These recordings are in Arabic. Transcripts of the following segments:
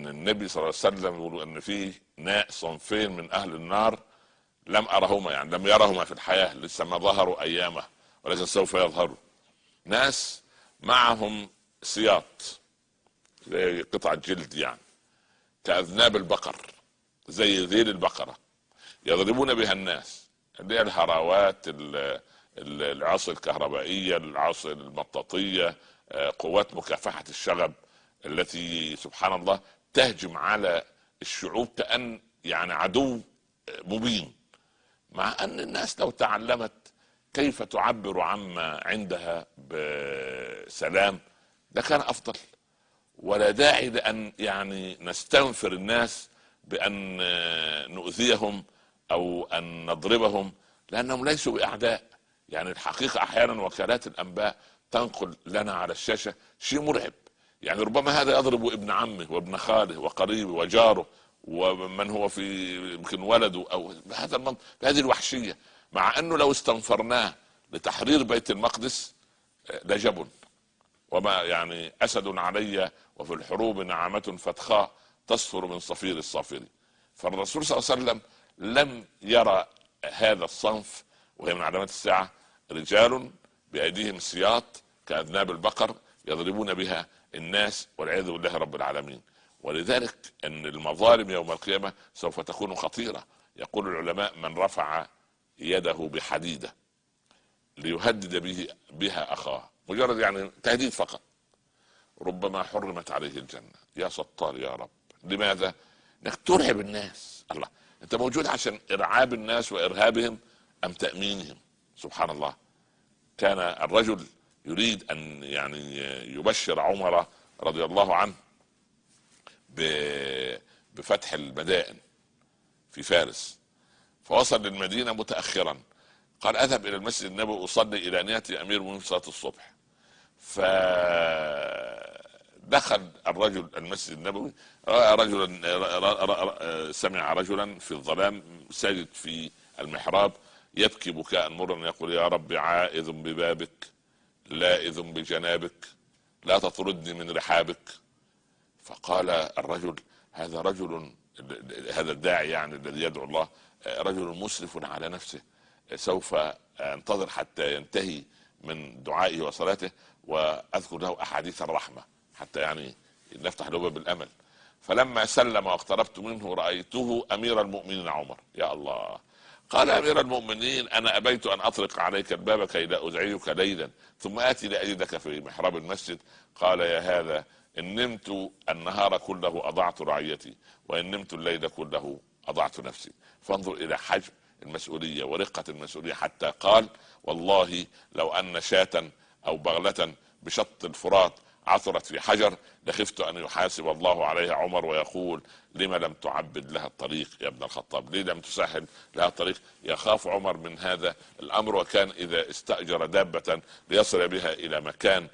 النبي صلى الله عليه وسلم يقول ان في صنفين من اهل النار لم ارهما، يعني لم يرهما في الحياه، لسه ما ظهروا ايامه ولكن سوف يظهروا. ناس معهم سياط زي قطعه جلد، يعني كاذناب البقر، زي ذيل البقره، يضربون بها الناس، اللي هي الهراوات، العصا الكهربائيه، العصا المطاطيه، قوات مكافحه الشغب التي سبحان الله تهجم على الشعوب كأن يعني عدو مبين. مع ان الناس لو تعلمت كيف تعبر عما عندها بسلام لكان افضل، ولا داعي لان يعني نستنفر الناس بان نؤذيهم او ان نضربهم، لانهم ليسوا باعداء. يعني الحقيقه احيانا وكالات الانباء تنقل لنا على الشاشه شيء مرعب، يعني ربما هذا يضرب ابن عمه وابن خاله وقريبه وجاره ومن هو في يمكن ولده، او بهذا المنطق، بهذه الوحشيه، مع انه لو استنفرناه لتحرير بيت المقدس لجبن. وما يعني اسد علي وفي الحروب نعمة فتخاء تصفر من صفير الصافر. فالرسول صلى الله عليه وسلم لم يرى هذا الصنف، وهي من علامات الساعة، رجال بأيديهم سياط كأذناب البقر يضربون بها الناس والعياذ بالله رب العالمين. ولذلك ان المظالم يوم القيامة سوف تكون خطيرة. يقول العلماء: من رفع يده بحديدة ليهدد بها اخاه، مجرد يعني تهديد فقط، ربما حرمت عليه الجنة. يا ستار يا رب، لماذا؟ انك ترهب الناس. الله، انت موجود عشان ارعاب الناس وارهابهم ام تأمينهم؟ سبحان الله. كان الرجل يريد ان يعني يبشر عمر رضي الله عنه بفتح المدائن في فارس، فوصل للمدينة متأخرا، قال: اذهب الى المسجد النبوي اصلي الى ان ياتي امير المؤمنين صلاة الصبح. فدخل الرجل المسجد النبوي، رأى رجلا، سمع رجلا في الظلام ساجد في المحراب يبكي بكاء مرا يقول: يا رب عائذ ببابك لائذ بجنابك لا تطردني من رحابك. فقال الرجل: هذا رجل، هذا الداعي يعني الذي يدعو الله، رجل مسرف على نفسه، سوف انتظر حتى ينتهي من دعائه وصلاته واذكر له احاديث الرحمة حتى يعني نفتح له باب الامل. فلما سلم واقتربت منه رايته امير المؤمنين عمر. يا الله! قال: امير المؤمنين، انا ابيت ان اطرق عليك الباب كي لا ازعجك ليلا ثم اتي لاجدك في محراب المسجد. قال: يا هذا، ان نمت النهار كله اضعت رعيتي، وان نمت الليل كله اضعت نفسي. فانظر الى حجم المسؤولية ورقة المسؤولية، حتى قال: والله لو ان شاة او بغلة بشط الفرات عثرت في حجر لخفت ان يحاسب الله عليها عمر ويقول: لما لم تعبد لها الطريق يا ابن الخطاب؟ ليه لم تسهل لها الطريق؟ يخاف عمر من هذا الامر. وكان اذا استأجر دابة ليصل بها الى مكان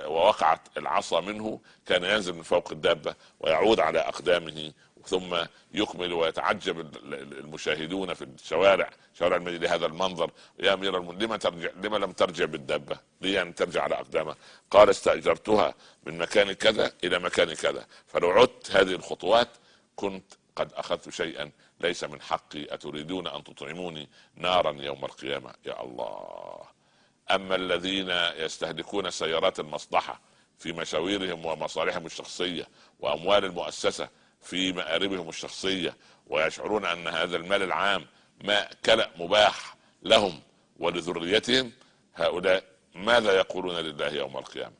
ووقعت العصا منه كان ينزل من فوق الدابة ويعود على اقدامه، ثم يكمل. ويتعجب المشاهدون في الشوارع، شوارع المدينة، لهذا المنظر: يا امير المؤمنين، لما لم ترجع بالدابة؟ ليه ان ترجع على اقدامها؟ قال: استأجرتها من مكان كذا الى مكان كذا، فلو عدت هذه الخطوات كنت قد اخذت شيئا ليس من حقي، اتريدون ان تطعموني نارا يوم القيامة؟ يا الله! اما الذين يستهلكون سيارات المصلحة في مشاويرهم ومصالحهم الشخصية واموال المؤسسة في مآربهم الشخصية، ويشعرون ان هذا المال العام ما كلأ مباح لهم ولذريتهم، هؤلاء ماذا يقولون لله يوم القيامة؟